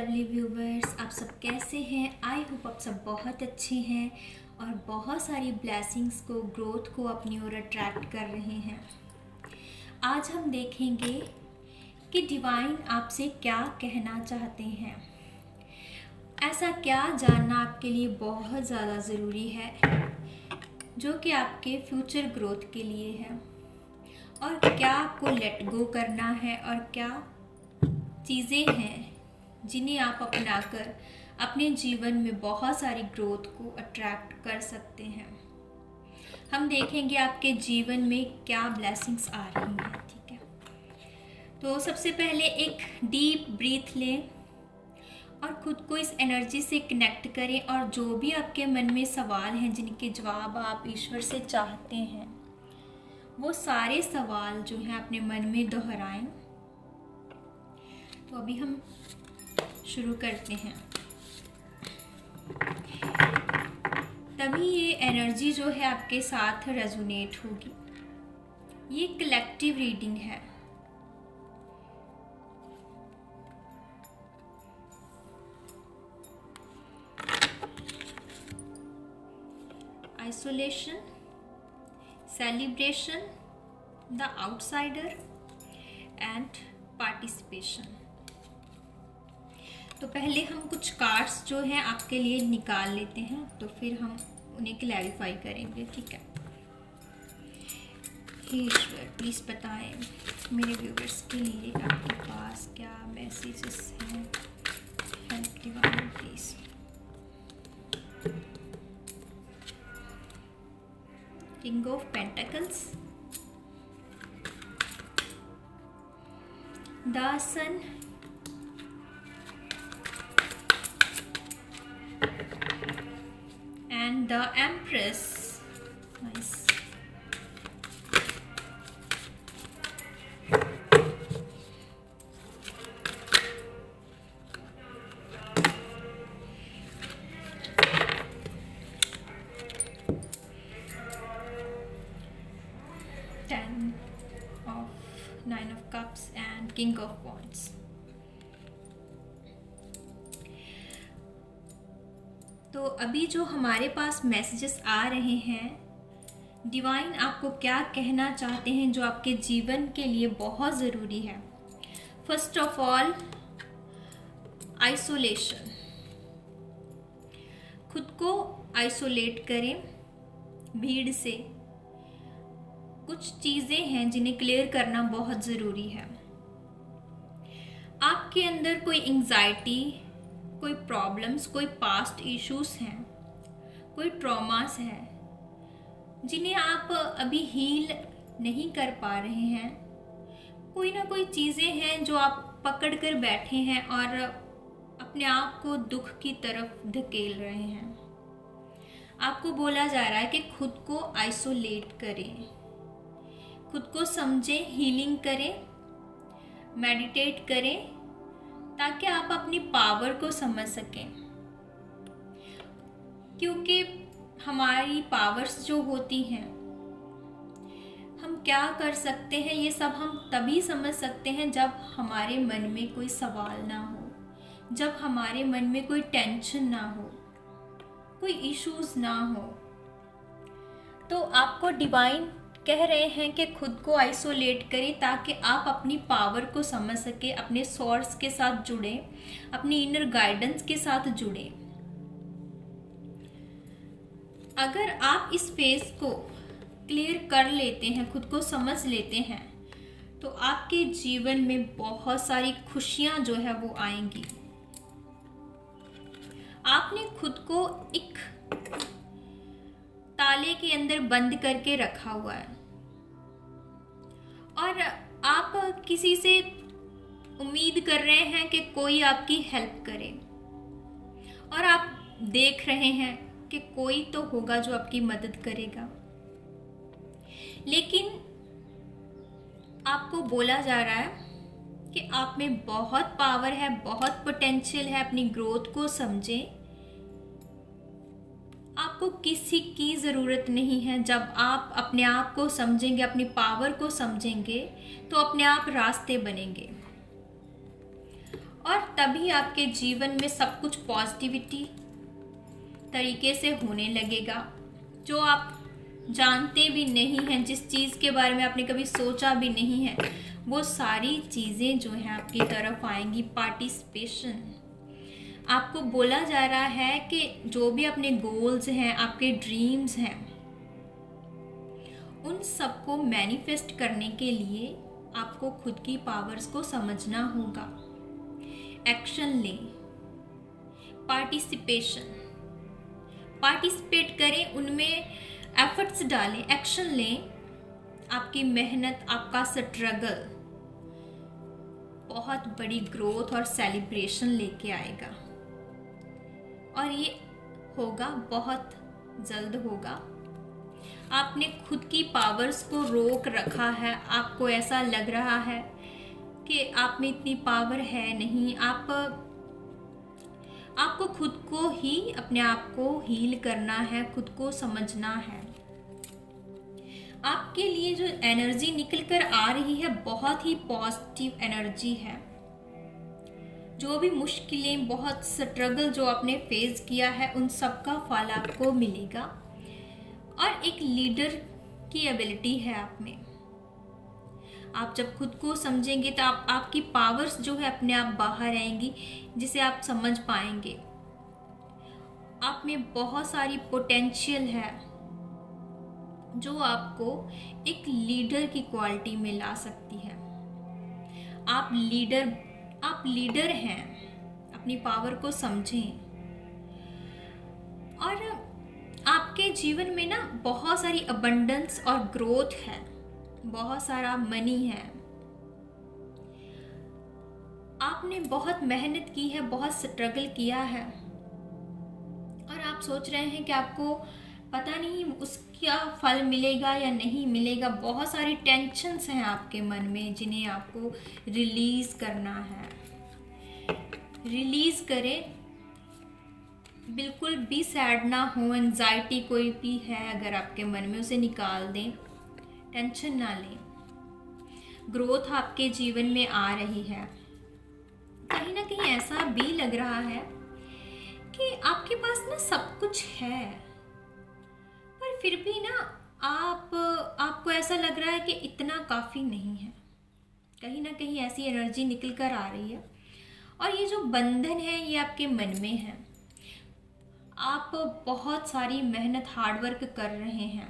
Lovely viewers, आप सब कैसे हैं? आई होप आप सब बहुत अच्छे हैं और बहुत सारी ब्लेसिंग्स को, ग्रोथ को अपनी ओर अट्रैक्ट कर रहे हैं। आज हम देखेंगे कि डिवाइन आपसे क्या कहना चाहते हैं। ऐसा क्या जानना आपके लिए बहुत ज़्यादा ज़रूरी है जो कि आपके फ्यूचर ग्रोथ के लिए है, और क्या आपको लेट गो करना है, और क्या चीज़ें हैं जिन्हें आप अपनाकर अपने जीवन में बहुत सारी ग्रोथ को अट्रैक्ट कर सकते हैं। हम देखेंगे आपके जीवन में क्या ब्लेसिंग्स आ रही हैं। ठीक है, तो सबसे पहले एक डीप ब्रीथ लें और खुद को इस एनर्जी से कनेक्ट करें, और जो भी आपके मन में सवाल हैं जिनके जवाब आप ईश्वर से चाहते हैं, वो सारे सवाल जो हैं अपने मन में दोहराएं। तो अभी हम शुरू करते हैं। तभी ये एनर्जी जो है आपके साथ रेजोनेट होगी। ये कलेक्टिव रीडिंग है। Isolation, celebration, the outsider and participation. तो पहले हम कुछ कार्ड्स जो हैं आपके लिए निकाल लेते हैं, तो फिर हम उन्हें क्लैरिफाई करेंगे। ठीक है, हे ईश्वर प्लीज़ बताएं मेरे व्यूवर्स के लिए आपके पास क्या मैसेजेस हैं। Help divine please. King of pentacles, the sun, and the Empress. Nice. Nine of Cups and King of Wands. तो अभी जो हमारे पास मैसेजेस आ रहे हैं, डिवाइन आपको क्या कहना चाहते हैं जो आपके जीवन के लिए बहुत ज़रूरी है। First of all, isolation. खुद को आइसोलेट करें भीड़ से। कुछ चीज़ें हैं जिन्हें क्लियर करना बहुत ज़रूरी है। आपके अंदर कोई एंग्जाइटी, कोई प्रॉब्लम्स, कोई पास्ट इश्यूज हैं, कोई ट्रॉमास हैं जिन्हें आप अभी हील नहीं कर पा रहे हैं। कोई ना कोई चीज़ें हैं जो आप पकड़ कर बैठे हैं और अपने आप को दुख की तरफ धकेल रहे हैं। आपको बोला जा रहा है कि खुद को आइसोलेट करें, खुद को समझें, हीलिंग करें, मेडिटेट करें, ताकि आप अपनी पावर को समझ सकें। क्योंकि हमारी पावर्स जो होती हैं, हम क्या कर सकते हैं, ये सब हम तभी समझ सकते हैं जब हमारे मन में कोई सवाल ना हो, जब हमारे मन में कोई टेंशन ना हो, कोई इश्यूज ना हो। तो आपको डिवाइन कह रहे हैं कि खुद को आइसोलेट करें ताकि आप अपनी पावर को समझ सके, अपने सोर्स के साथ जुड़े, अपनी इनर गाइडेंस के साथ जुड़े। अगर आप इस फेज को क्लियर कर लेते हैं, खुद को समझ लेते हैं, तो आपके जीवन में बहुत सारी खुशियां जो है वो आएंगी। आपने खुद को एक ताले के अंदर बंद करके रखा हुआ है और आप किसी से उम्मीद कर रहे हैं कि कोई आपकी हेल्प करे, और आप देख रहे हैं कि कोई तो होगा जो आपकी मदद करेगा। लेकिन आपको बोला जा रहा है कि आप में बहुत पावर है, बहुत पोटेंशियल है। अपनी ग्रोथ को समझें। आपको किसी की ज़रूरत नहीं है। जब आप अपने आप को समझेंगे, अपनी पावर को समझेंगे, तो अपने आप रास्ते बनेंगे। और तभी आपके जीवन में सब कुछ पॉजिटिविटी तरीके से होने लगेगा। जो आप जानते भी नहीं हैं, जिस चीज़ के बारे में आपने कभी सोचा भी नहीं है, वो सारी चीज़ें जो हैं आपकी तरफ आएंगी। पार्टिसिपेशन, आपको बोला जा रहा है कि जो भी अपने गोल्स हैं, आपके ड्रीम्स हैं, उन सबको मैनिफेस्ट करने के लिए आपको खुद की पावर्स को समझना होगा। एक्शन लें, पार्टिसिपेट करें, उनमें एफर्ट्स डालें, एक्शन लें। आपकी मेहनत, आपका स्ट्रगल बहुत बड़ी ग्रोथ और सेलिब्रेशन लेके आएगा, और ये होगा, बहुत जल्द होगा। आपने खुद की पावर्स को रोक रखा है, आपको ऐसा लग रहा है कि आप में इतनी पावर है नहीं। आपको खुद को ही, अपने आप को हील करना है, खुद को समझना है। आपके लिए जो एनर्जी निकल कर आ रही है बहुत ही पॉजिटिव एनर्जी है। जो भी मुश्किलें, बहुत स्ट्रगल जो आपने फेस किया है, उन सब का फल आपको मिलेगा। और एक लीडर की एबिलिटी है आप में। आप जब खुद को समझेंगे तो आपकी पावर्स जो है अपने आप बाहर आएंगी, जिसे आप समझ पाएंगे। आप में बहुत सारी पोटेंशियल है जो आपको एक लीडर की क्वालिटी में ला सकती है। आप लीडर हैं, अपनी पावर को समझें। और आपके जीवन में ना बहुत सारी अबंडेंस और ग्रोथ है, बहुत सारा मनी है। आपने बहुत मेहनत की है, बहुत स्ट्रगल किया है, और आप सोच रहे हैं कि आपको पता नहीं उसका फल मिलेगा या नहीं मिलेगा। बहुत सारी टेंशन्स हैं आपके मन में, जिन्हें आपको रिलीज करना है। रिलीज करें, बिल्कुल भी सैड ना हो। एंजाइटी कोई भी है अगर आपके मन में, उसे निकाल दें, टेंशन ना लें। ग्रोथ आपके जीवन में आ रही है। कहीं ना कहीं ऐसा भी लग रहा है कि आपके पास ना सब कुछ है, पर फिर भी ना आपको ऐसा लग रहा है कि इतना काफ़ी नहीं है। कहीं ना कहीं ऐसी एनर्जी निकल कर आ रही है, और ये जो बंधन है ये आपके मन में है। आप बहुत सारी मेहनत, हार्डवर्क कर रहे हैं,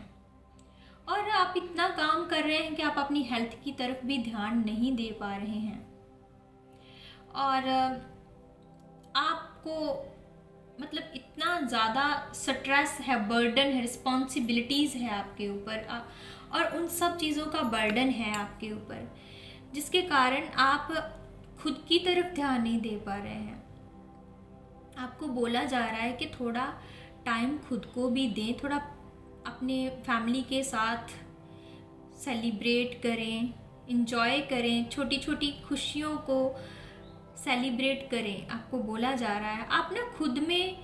और आप इतना काम कर रहे हैं कि आप अपनी हेल्थ की तरफ भी ध्यान नहीं दे पा रहे हैं। और आपको मतलब इतना ज़्यादा स्ट्रेस है, बर्डन है, रिस्पॉन्सिबिलिटीज़ है आपके ऊपर, और उन सब चीज़ों का बर्डन है आपके ऊपर, जिसके कारण आप खुद की तरफ ध्यान नहीं दे पा रहे हैं। आपको बोला जा रहा है कि थोड़ा टाइम खुद को भी दें, थोड़ा अपने फैमिली के साथ सेलिब्रेट करें, इंजॉय करें, छोटी छोटी खुशियों को सेलिब्रेट करें। आपको बोला जा रहा है, आप ना खुद में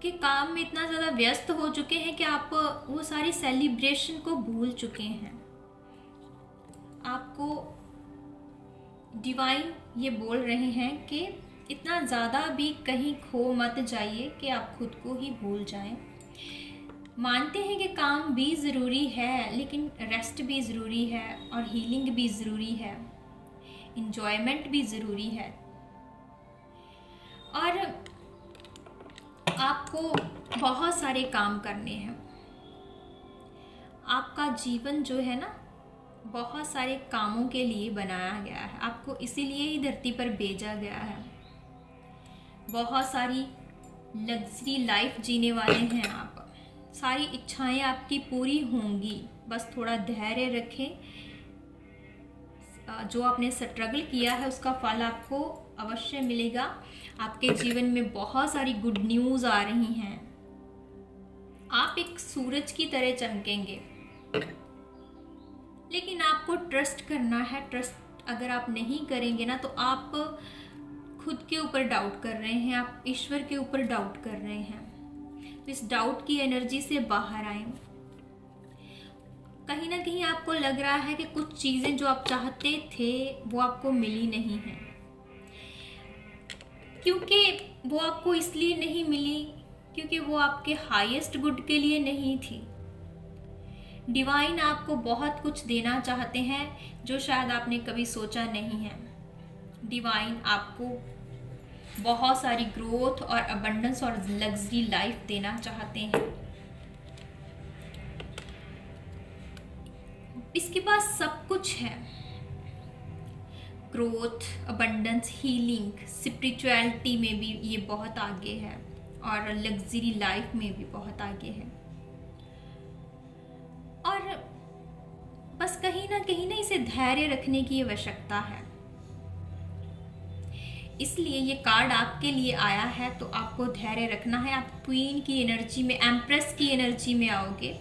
के काम में इतना ज़्यादा व्यस्त हो चुके हैं कि आप वो सारी सेलिब्रेशन को भूल चुके हैं। आपको डिवाइन ये बोल रहे हैं कि इतना ज़्यादा भी कहीं खो मत जाइए कि आप खुद को ही भूल जाएं। मानते हैं कि काम भी ज़रूरी है, लेकिन रेस्ट भी ज़रूरी है, और हीलिंग भी ज़रूरी है, इंजॉयमेंट भी ज़रूरी है। और आपको बहुत सारे काम करने हैं। आपका जीवन जो है ना, बहुत सारे कामों के लिए बनाया गया है। आपको इसीलिए ही धरती पर भेजा गया है। बहुत सारी लग्जरी लाइफ जीने वाले हैं आप। सारी इच्छाएं आपकी पूरी होंगी, बस थोड़ा धैर्य रखें। जो आपने स्ट्रगल किया है उसका फल आपको अवश्य मिलेगा। आपके जीवन में बहुत सारी गुड न्यूज़ आ रही हैं। आप एक सूरज की तरह चमकेंगे, लेकिन आपको ट्रस्ट करना है। ट्रस्ट अगर आप नहीं करेंगे ना, तो आप खुद के ऊपर डाउट कर रहे हैं, आप ईश्वर के ऊपर डाउट कर रहे हैं। तो इस डाउट की एनर्जी से बाहर आए। कहीं ना कहीं आपको लग रहा है कि कुछ चीज़ें जो आप चाहते थे वो आपको मिली नहीं हैं। क्योंकि वो आपको इसलिए नहीं मिली क्योंकि वो आपके हाईएस्ट गुड के लिए नहीं थी। डिवाइन आपको बहुत कुछ देना चाहते हैं जो शायद आपने कभी सोचा नहीं है। डिवाइन आपको बहुत सारी ग्रोथ और अबंडेंस और लग्जरी लाइफ देना चाहते हैं। इसके पास सब कुछ है, ग्रोथ, अबंडेंस, हीलिंग, स्पिरिचुअलिटी में भी ये बहुत आगे है और लग्जरी लाइफ में भी बहुत आगे है। और बस कहीं ना इसे धैर्य रखने की आवश्यकता है। इसलिए ये कार्ड आपके लिए आया है, तो आपको धैर्य रखना है। आप क्वीन की एनर्जी में, एम्प्रेस की एनर्जी में आओगे,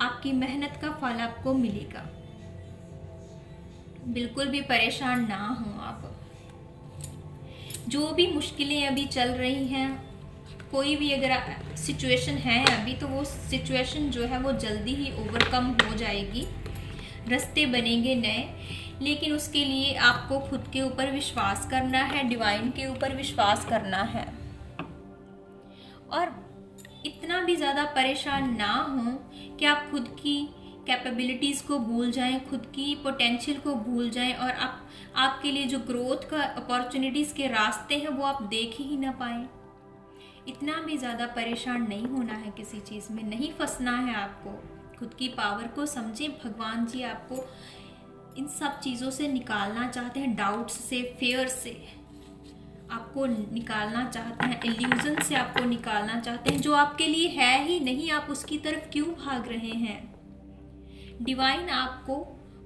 आपकी मेहनत का फल आपको मिलेगा। बिल्कुल भी परेशान ना हो आप। जो भी मुश्किलें अभी चल रही हैं, कोई भी अगर सिचुएशन है अभी, तो वो सिचुएशन जो है वो जल्दी ही ओवरकम हो जाएगी, रास्ते बनेंगे नए। लेकिन उसके लिए आपको खुद के ऊपर विश्वास करना है, डिवाइन के ऊपर विश्वास करना है और इतना भी ज़्यादा परेशान ना हो कि आप खुद की कैपेबिलिटीज़ को भूल जाएं, खुद की पोटेंशियल को भूल जाएं और आपके लिए जो ग्रोथ का अपॉर्चुनिटीज़ के रास्ते हैं वो आप देख ही ना पाएं। इतना भी ज़्यादा परेशान नहीं होना है, किसी चीज़ में नहीं फंसना है आपको। खुद की पावर को समझें। भगवान जी आपको इन सब चीज़ों से निकालना चाहते हैं, डाउट्स से, फेयर से आपको निकालना चाहते हैं, इल्यूजन से आपको निकालना चाहते हैं। जो आपके लिए है ही नहीं, आप उसकी तरफ क्यों भाग रहे हैं? डिवाइन आपको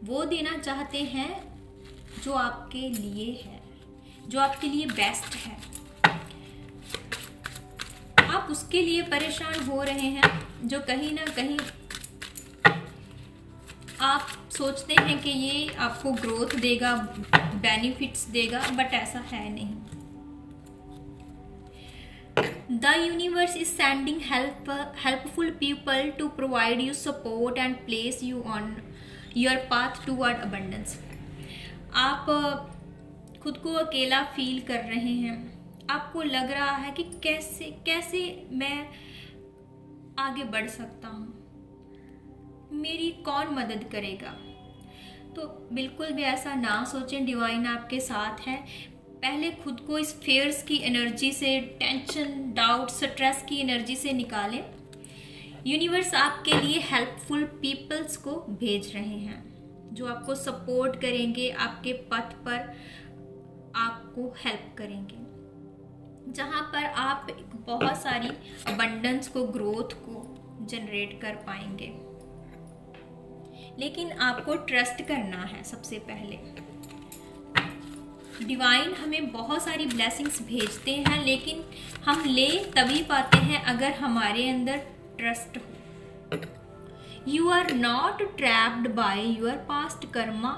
वो देना चाहते हैं जो आपके लिए है, जो आपके लिए बेस्ट है। आप उसके लिए परेशान हो रहे हैं जो कहीं ना कहीं आप सोचते हैं कि ये आपको ग्रोथ देगा, बेनिफिट्स देगा, बट ऐसा है नहीं। The universe is sending helpful people to provide you support and place you on your path toward abundance. आप खुद को अकेला फील कर रहे हैं। आपको लग रहा है कि कैसे मैं आगे बढ़ सकता हूँ, मेरी कौन मदद करेगा। तो बिल्कुल भी ऐसा ना सोचें, डिवाइन आपके साथ है। पहले खुद को इस फेयर्स की एनर्जी से, टेंशन, डाउट, स्ट्रेस की एनर्जी से निकालें। यूनिवर्स आपके लिए हेल्पफुल पीपल्स को भेज रहे हैं जो आपको सपोर्ट करेंगे, आपके पथ पर आपको हेल्प करेंगे, जहाँ पर आप बहुत सारी अबंडेंस को, ग्रोथ को जनरेट कर पाएंगे। लेकिन आपको ट्रस्ट करना है। सबसे पहले डिवाइन हमें बहुत सारी ब्लेसिंग्स भेजते हैं, लेकिन हम ले तभी पाते हैं अगर हमारे अंदर ट्रस्ट हो। You are not trapped by your past karma.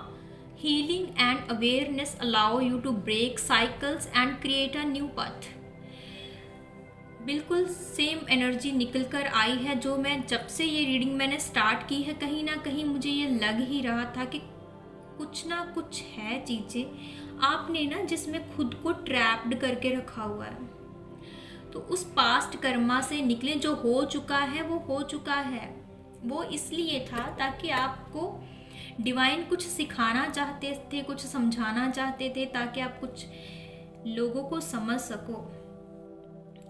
Healing and awareness allow you to break cycles and create a new path. बिल्कुल सेम एनर्जी निकल कर आई है जो मैं जब से ये रीडिंग मैंने स्टार्ट की है, कहीं ना कहीं मुझे ये लग ही रहा था कि कुछ ना कुछ है चीज़ें आपने ना जिसमें खुद को ट्रैप्ड करके रखा हुआ है। तो उस पास्ट कर्मा से निकले, जो हो चुका है वो हो चुका है। वो इसलिए था ताकि आपको डिवाइन कुछ सिखाना चाहते थे, कुछ समझाना चाहते थे, ताकि आप कुछ लोगों को समझ सको,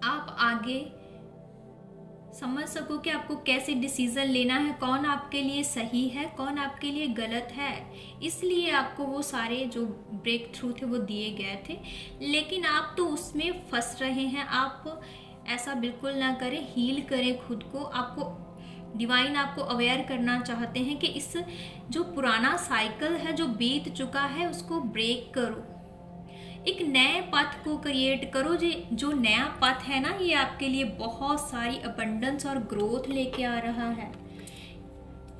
आप आगे समझ सको कि आपको कैसे डिसीजन लेना है, कौन आपके लिए सही है, कौन आपके लिए गलत है। इसलिए आपको वो सारे जो ब्रेक थ्रू थे वो दिए गए थे, लेकिन आप तो उसमें फंस रहे हैं। आप ऐसा बिल्कुल ना करें, हील करें खुद को। आपको डिवाइन आपको अवेयर करना चाहते हैं कि इस जो पुराना साइकिल है जो बीत चुका है उसको ब्रेक करो, एक नए पथ को क्रिएट करो। जो नया पथ है ना, ये आपके लिए बहुत सारी अबंडेंस और ग्रोथ लेके आ रहा है।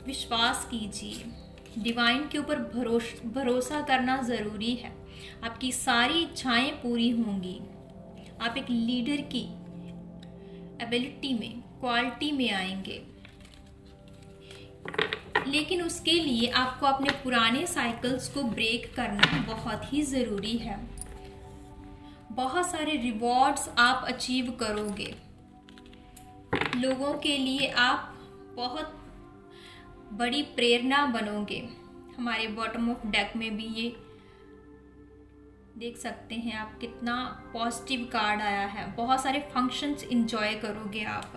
विश्वास कीजिए, डिवाइन के ऊपर भरोसा करना ज़रूरी है। आपकी सारी इच्छाएं पूरी होंगी। आप एक लीडर की एबिलिटी में, क्वालिटी में आएंगे, लेकिन उसके लिए आपको अपने पुराने साइकिल्स को ब्रेक करना बहुत ही ज़रूरी है। बहुत सारे रिवॉर्ड्स आप अचीव करोगे। लोगों के लिए आप बहुत बड़ी प्रेरणा बनोगे। हमारे बॉटम ऑफ डेक में भी ये देख सकते हैं आप, कितना पॉजिटिव कार्ड आया है। बहुत सारे फंक्शंस एंजॉय करोगे आप,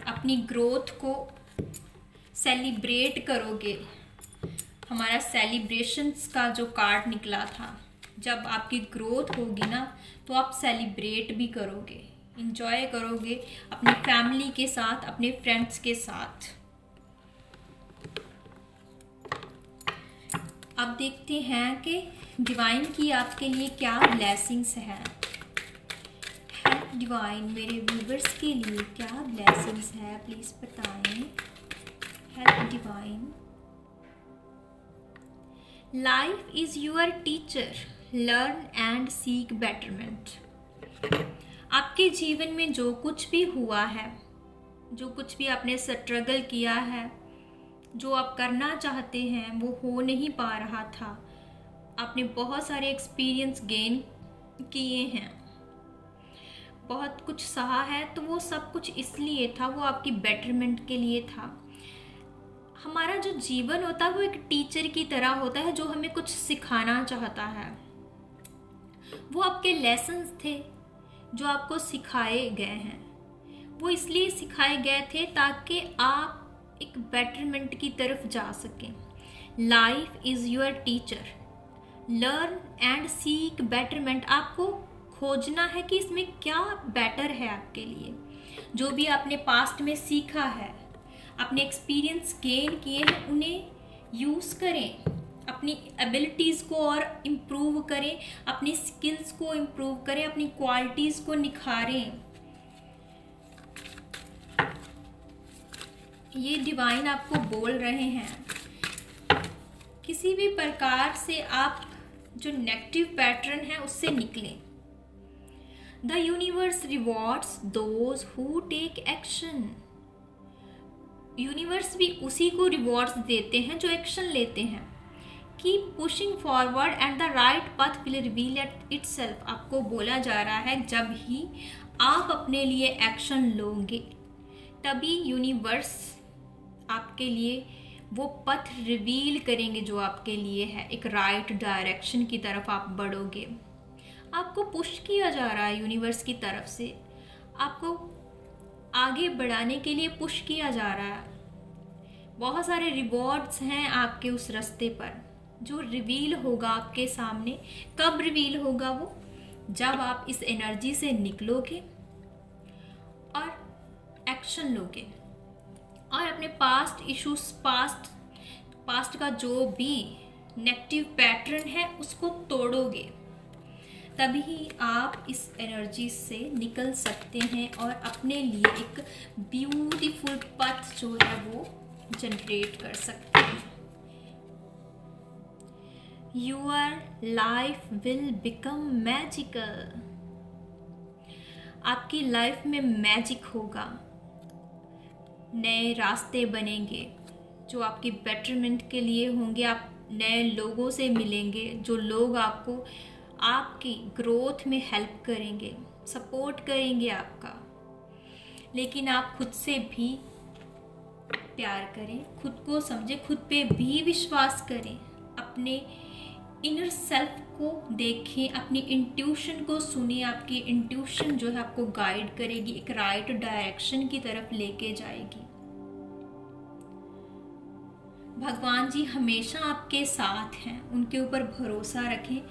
अपनी ग्रोथ को सेलिब्रेट करोगे। हमारा सेलिब्रेशंस का जो कार्ड निकला था, जब आपकी ग्रोथ होगी ना तो आप सेलिब्रेट भी करोगे, एंजॉय करोगे अपनी फैमिली के साथ, अपने फ्रेंड्स के साथ। अब देखते हैं कि डिवाइन की आपके लिए क्या ब्लेसिंग्स हैं। हेल्प डिवाइन, मेरे व्यूवर्स के लिए क्या ब्लेसिंग्स है, प्लीज बताएं। Help divine. Life is your teacher, learn and seek betterment. आपके जीवन में जो कुछ भी हुआ है, जो कुछ भी आपने स्ट्रगल किया है, जो आप करना चाहते हैं वो हो नहीं पा रहा था, आपने बहुत सारे एक्सपीरियंस गेन किए हैं, बहुत कुछ सहा है, तो वो सब कुछ इसलिए था, वो आपकी बेटरमेंट के लिए था। हमारा जो जीवन होता है वो एक टीचर की तरह होता है जो हमें कुछ सिखाना चाहता है। वो आपके लेसन्स थे जो आपको सिखाए गए हैं, वो इसलिए सिखाए गए थे ताकि आप एक बेटरमेंट की तरफ जा सकें। Life is your teacher, learn and seek betterment. आपको खोजना है कि इसमें क्या बेटर है आपके लिए। जो भी आपने पास्ट में सीखा है, अपने एक्सपीरियंस गेन किए हैं, उन्हें यूज़ करें, अपनी एबिलिटीज़ को और इम्प्रूव करें, अपनी स्किल्स को इम्प्रूव करें, अपनी क्वालिटीज़ को निखारें। ये डिवाइन आपको बोल रहे हैं, किसी भी प्रकार से आप जो नेगेटिव पैटर्न है उससे निकलें। The universe rewards those who take action. Universe भी उसी को रिवॉर्ड्स देते हैं जो एक्शन लेते हैं। Keep pushing forward and the right path will reveal itself. आपको बोला जा रहा है जब ही आप अपने लिए एक्शन लोगे तभी यूनिवर्स आपके लिए वो पथ रिवील करेंगे जो आपके लिए है। एक राइट डायरेक्शन की तरफ आप बढ़ोगे। आपको पुश किया जा रहा है यूनिवर्स की तरफ से, आपको आगे बढ़ाने के लिए पुश किया जा रहा है। बहुत सारे रिवॉर्ड्स हैं आपके उस रास्ते पर जो रिवील होगा आपके सामने। कब रिवील होगा वो? जब आप इस एनर्जी से निकलोगे और एक्शन लोगे और अपने पास्ट इश्यूज, पास्ट का जो भी नेगेटिव पैटर्न है उसको तोड़ोगे, तभी आप इस एनर्जी से निकल सकते हैं और अपने लिए एक ब्यूटीफुल पथ जो है वो जनरेट कर सकते हैं। Your life will become magical. आपकी लाइफ में मैजिक होगा, नए रास्ते बनेंगे जो आपकी बेटरमेंट के लिए होंगे। आप नए लोगों से मिलेंगे जो लोग आपको आपकी ग्रोथ में हेल्प करेंगे, सपोर्ट करेंगे आपका। लेकिन आप खुद से भी प्यार करें, खुद को समझें, खुद पे भी विश्वास करें, अपने इनर सेल्फ को देखें, अपनी इंट्यूशन को सुने। आपकी इंट्यूशन जो है आपको गाइड करेगी, एक राइट डायरेक्शन की तरफ लेके जाएगी। भगवान जी हमेशा आपके साथ हैं, उनके ऊपर भरोसा रखें।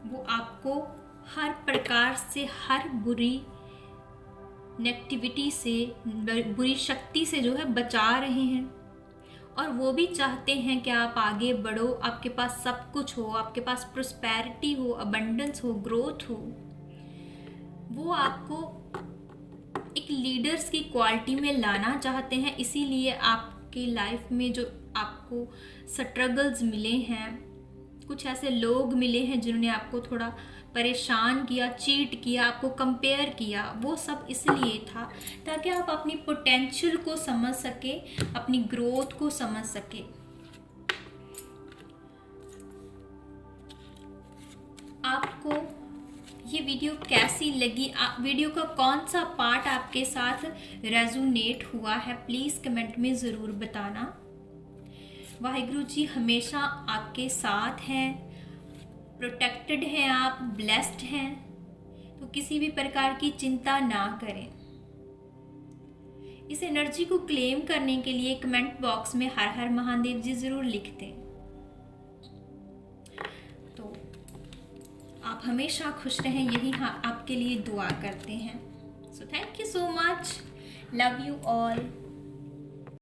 वो आपको हर प्रकार से, हर बुरी नेगेटिविटी से, बुरी शक्ति से जो है बचा रहे हैं और वो भी चाहते हैं कि आप आगे बढ़ो, आपके पास सब कुछ हो, आपके पास प्रोस्पेरिटी हो, अबंडेंस हो, ग्रोथ हो। वो आपको एक लीडर्स की क्वालिटी में लाना चाहते हैं। इसीलिए आपकी लाइफ में जो आपको स्ट्रगल्स मिले हैं, कुछ ऐसे लोग मिले हैं जिन्होंने आपको थोड़ा परेशान किया, चीट किया, आपको कंपेयर किया, वो सब इसलिए था ताकि आप अपनी पोटेंशियल को समझ सके, अपनी ग्रोथ को समझ सके। आपको ये वीडियो कैसी लगी, वीडियो का कौन सा पार्ट आपके साथ रेजोनेट हुआ है, प्लीज़ कमेंट में ज़रूर बताना। वाहिगुरु जी हमेशा आपके साथ हैं, प्रोटेक्टेड हैं, आप ब्लेस्ड हैं, तो किसी भी प्रकार की चिंता ना करें। इस एनर्जी को क्लेम करने के लिए कमेंट बॉक्स में हर हर महादेव जी ज़रूर लिख दें। तो आप हमेशा खुश रहें, यही आपके लिए दुआ करते हैं। So thank you so much, love you all.